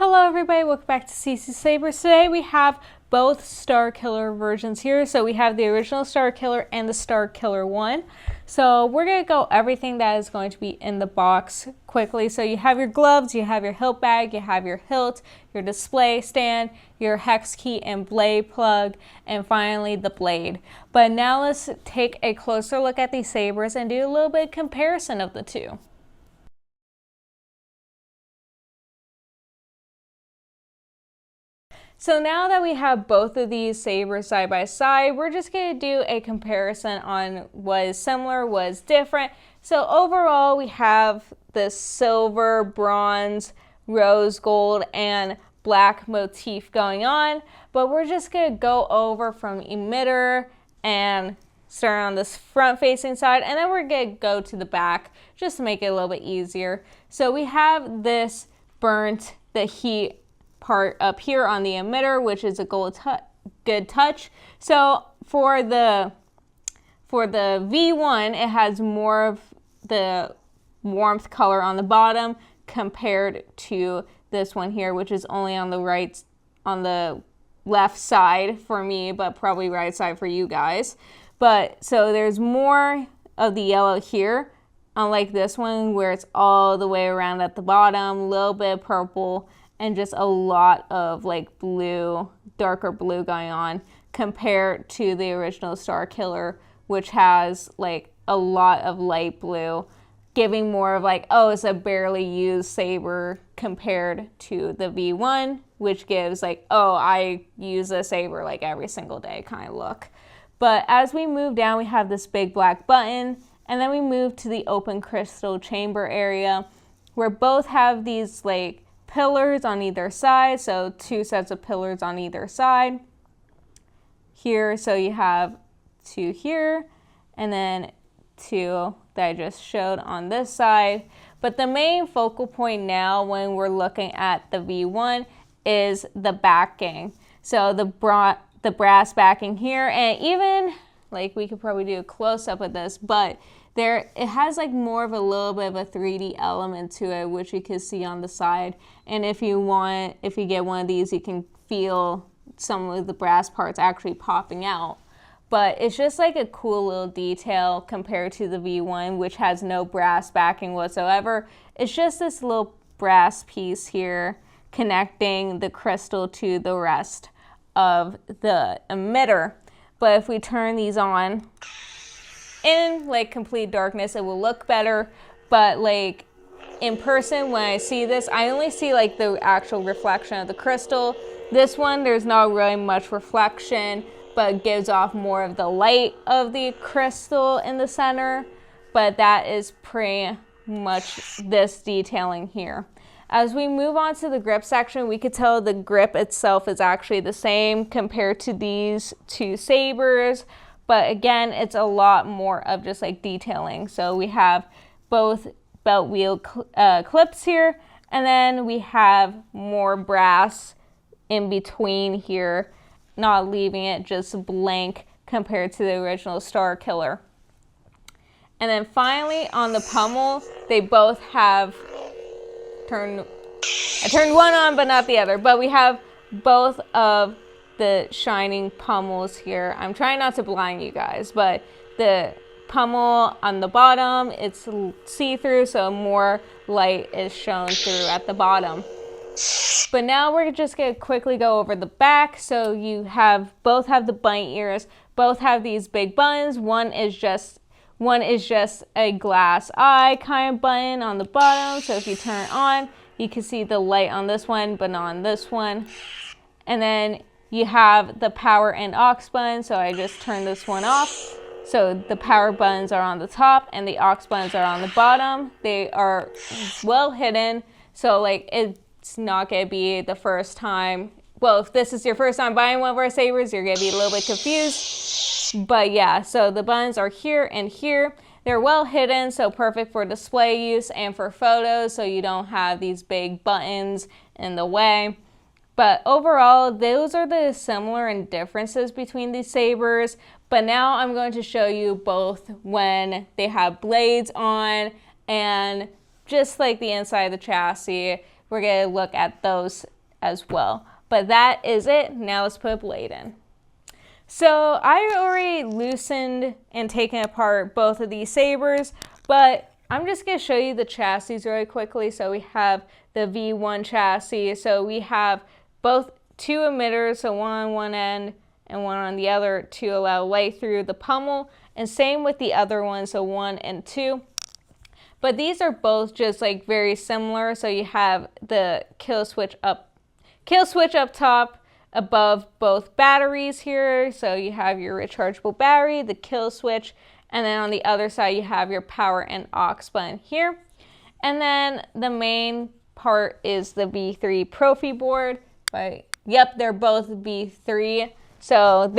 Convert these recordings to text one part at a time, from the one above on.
Hello everybody, welcome back to CCSabers. Today we have both Starkiller versions here. So we have the original Starkiller and the Starkiller1. So we're going to go everything that is going to be in the box quickly. So you have your gloves, you have your hilt bag, you have your hilt, your display stand, your hex key and blade plug, and finally the blade. But now let's take a closer look at these sabers and do a little bit of comparison of the two. So now that we have both of these sabers side by side, we're just going to do a comparison on what is similar, what is different. So overall, we have the silver, bronze, rose gold, and black motif going on. But we're just going to go over from emitter and start on this front-facing side, and then we're going to go to the back just to make it a little bit easier. So we have this burnt, the heat part up here on the emitter, which is a good touch. So for the V1, it has more of the warmth color on the bottom compared to this one here, which is only on the left side for me, but probably right side for you guys. But so there's more of the yellow here, unlike this one where it's all the way around at the bottom, a little bit of purple, and just a lot of like blue, darker blue going on compared to the original Starkiller, which has like a lot of light blue, giving more of like, oh, it's a barely used saber compared to the V1, which gives like, oh, I use this saber like every single day kind of look. But as we move down, we have this big black button, and then we move to the open crystal chamber area where both have these like pillars on either side, so two sets of pillars on either side here. So you have two here and then two that I just showed on this side. But the main focal point now when we're looking at the V1 is the backing. So the brass backing here, and even like we could probably do a close-up of this, but it has like more of a little bit of a 3D element to it, which you can see on the side. And if you get one of these, you can feel some of the brass parts actually popping out. But it's just like a cool little detail compared to the V1, which has no brass backing whatsoever. It's just this little brass piece here connecting the crystal to the rest of the emitter. But if we turn these on in like complete darkness, it will look better. But like in person, when I see this, I only see like the actual reflection of the crystal. This one, there's not really much reflection, but it gives off more of the light of the crystal in the center. But that is pretty much this detailing here. As we move on to the grip section, we could tell the grip itself is actually the same compared to these two sabers. But again, it's a lot more of just like detailing. So we have both belt wheel clips here, and then we have more brass in between here, not leaving it just blank compared to the original Starkiller. And then finally on the pommel, they both have I turned one on but not the other, but we have both of the shining pummels here. I'm trying not to blind you guys, but the pummel on the bottom, it's see-through, so more light is shown through at the bottom. But now we're just going to quickly go over the back. So you both have the bunny ears, both have these big buttons. One is just a glass eye kind of button on the bottom. So if you turn it on, you can see the light on this one, but not on this one. And then you have the power and aux button. So I just turned this one off. So the power buttons are on the top and the aux buttons are on the bottom. They are well hidden. So like it's not going to be the first time. Well, if this is your first time buying one of our sabers, you're going to be a little bit confused. But yeah, so the buttons are here and here. They're well hidden, so perfect for display use and for photos, so you don't have these big buttons in the way. But overall, those are the similar and differences between these sabers. But now I'm going to show you both when they have blades on and just like the inside of the chassis we're going to look at those as well. But that is it. Now let's put a blade in. So I already loosened and taken apart both of these sabers, but I'm just going to show you the chassis really quickly. So we have the V1 chassis. So we have both two emitters, so one on one end and one on the other to allow light through the pommel. And same with the other one, so 1 and 2. But these are both just like very similar. So you have the kill switch up top above both batteries here. So you have your rechargeable battery, the kill switch, and then on the other side you have your power and aux button here. And then the main part is the V3 Profi board. But yep, they're both V3. So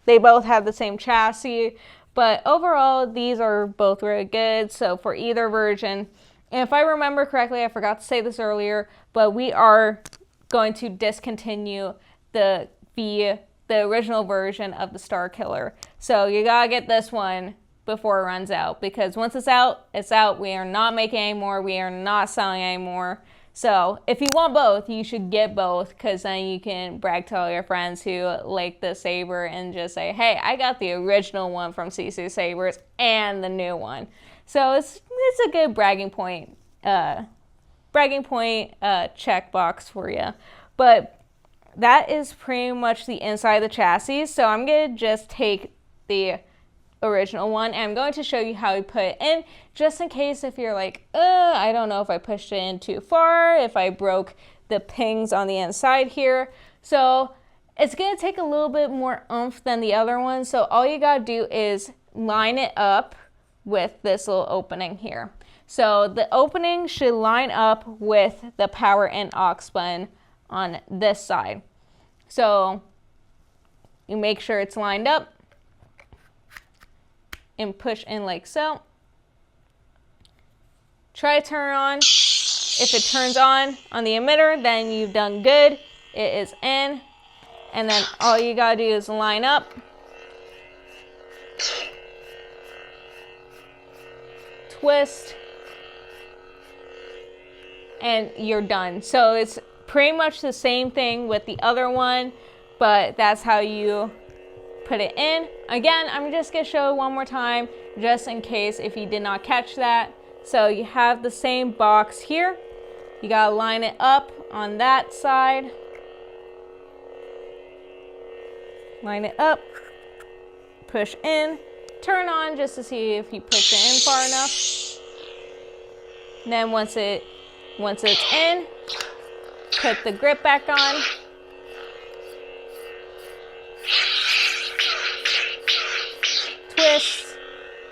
they both have the same chassis. But overall, these are both really good. So for either version, and if I remember correctly, I forgot to say this earlier, but we are going to discontinue the original version of the Starkiller. So you gotta get this one before it runs out, because once it's out, it's out. We are not making any more. We are not selling any more. So if you want both, you should get both, because then you can brag to all your friends who like the Saber and just say, hey, I got the original one from CCSabers and the new one. So it's a good bragging point checkbox for you. But that is pretty much the inside of the chassis. So I'm going to just take the original one and I'm going to show you how we put it in, just in case if you're like, I don't know if I pushed it in too far, if I broke the pings on the inside here. So it's going to take a little bit more oomph than the other one. So all you got to do is line it up with this little opening here. So the opening should line up with the power and aux button on this side. So you make sure it's lined up and push in like so. Try to turn on. If it turns on the emitter, then you've done good. It is in. And then all you gotta do is line up. Twist. And you're done. So it's pretty much the same thing with the other one, but that's how you put it in. Again, I'm just gonna show it one more time, just in case if you did not catch that. So you have the same box here. You gotta line it up on that side. Line it up, push in, turn on just to see if you push it in far enough. And then once it's in, put the grip back on. Twist,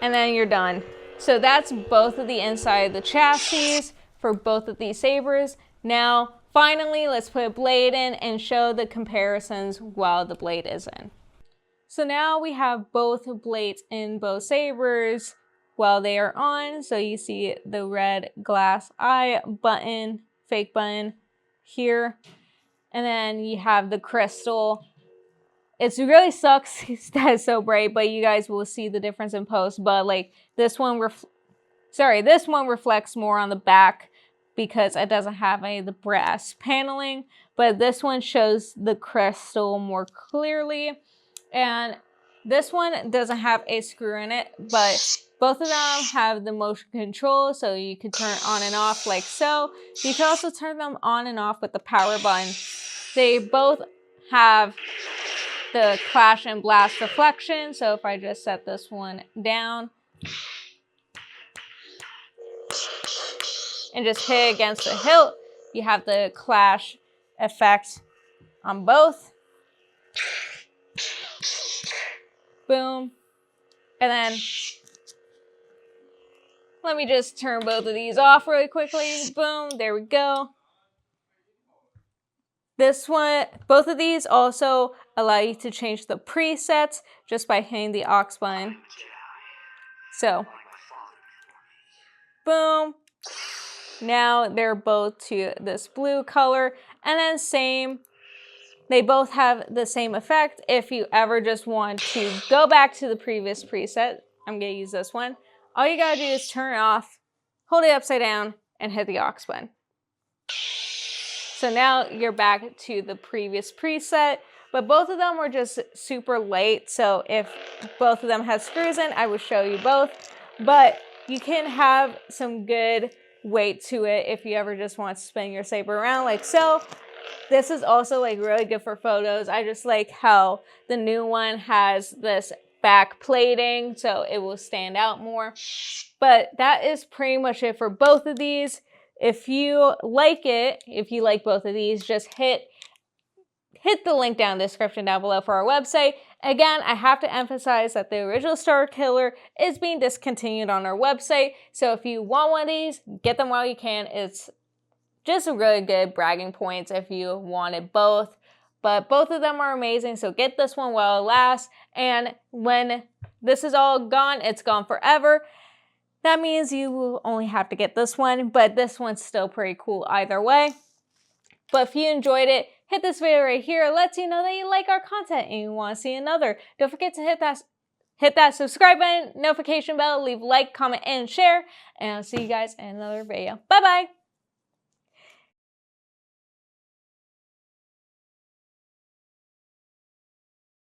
and then you're done. So that's both of the inside of the chassis for both of these sabers. Now, finally, let's put a blade in and show the comparisons while the blade is in. So now we have both blades in both sabers while they are on. So you see the red glass eye button, fake button here. And then you have the crystal. It really sucks that it's so bright, but you guys will see the difference in post. But like this one reflects more on the back because it doesn't have any of the brass paneling. But this one shows the crystal more clearly. And this one doesn't have a screw in it, but both of them have the motion control, so you can turn it on and off like so. You can also turn them on and off with the power button. They both have the clash and blast deflection. So if I just set this one down and just hit against the hilt, you have the clash effect on both. Boom. And then let me just turn both of these off really quickly. Boom. There we go. This one, both of these also allow you to change the presets just by hitting the aux button. So, boom. Now they're both to this blue color. And then same, they both have the same effect. If you ever just want to go back to the previous preset, I'm going to use this one. All you got to do is turn it off, hold it upside down, and hit the aux button. So now you're back to the previous preset, but both of them were just super light. So if both of them have screws in, I would show you both, but you can have some good weight to it if you ever just want to spin your saber around like so. This is also like really good for photos. I just like how the new one has this back plating so it will stand out more. But that is pretty much it for both of these. If you like it, if you like both of these, just hit the link down in the description down below for our website. Again, I have to emphasize that the original Starkiller is being discontinued on our website. So if you want one of these, get them while you can. It's just a really good bragging points if you wanted both. But both of them are amazing, so get this one while it lasts. And when this is all gone, it's gone forever. That means you will only have to get this one, but this one's still pretty cool either way. But if you enjoyed it, hit this video right here. It lets you know that you like our content and you want to see another. Don't forget to hit that subscribe button, notification bell, leave a like, comment, and share. And I'll see you guys in another video. Bye-bye.